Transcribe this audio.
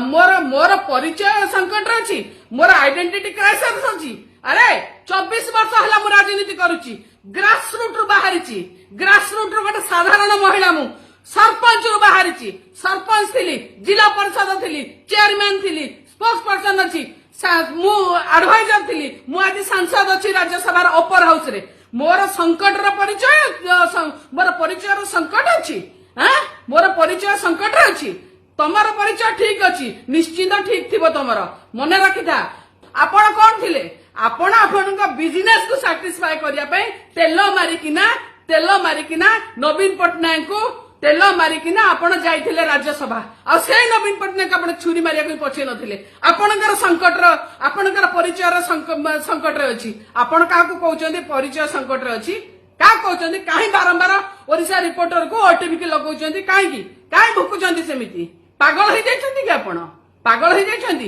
मोर मोर परिचय संकट अच्छी मोर आइडेंटिटी क्राइसिस अच्छी अरे 24 वर्ष है मु राजनीति करुच्ची ग्रास रूट रु बाहरी ग्रास रूट रु गोटे साधारण महिला मु सरपंच रु बाहरी सरपंच थी जिला परिषद थी चेयरमैन थी स्पोक्स पर्सन अच्छी मु एडवाइजर थी मु आज सांसद अच्छी राज्यसभा अपर हाउस रे मोर संकट परिचय मोर परिचय संकट अच्छी मोर परिचय संकट अच्छी तमर परिचय ठीक अच्छी निश्चित ठीक थी तमर मन रखी था आपण कौन थिले आपण आपण बिजनेस को सैटिस्फाई करने तेल मारिकिना नवीन पट्टनायक को तेल मारिकिना आपण जाइथिले राज्यसभा आ से नवीन पट्टनायक आपण छुरी मारिया को पछे नथिले आपणकर संकट आपणकर परिचय संकट रे अछि आपण का को कहउचंदी परिचय संकट रे अछि का कहउचंदी काहे बारंबार ओरिसा रिपोर्टर को ओटीवी के लगउचंदी काहे भुकुचंदी सेमिति पागल हो जाइछंती कि आपण पागल हो जाइछंती।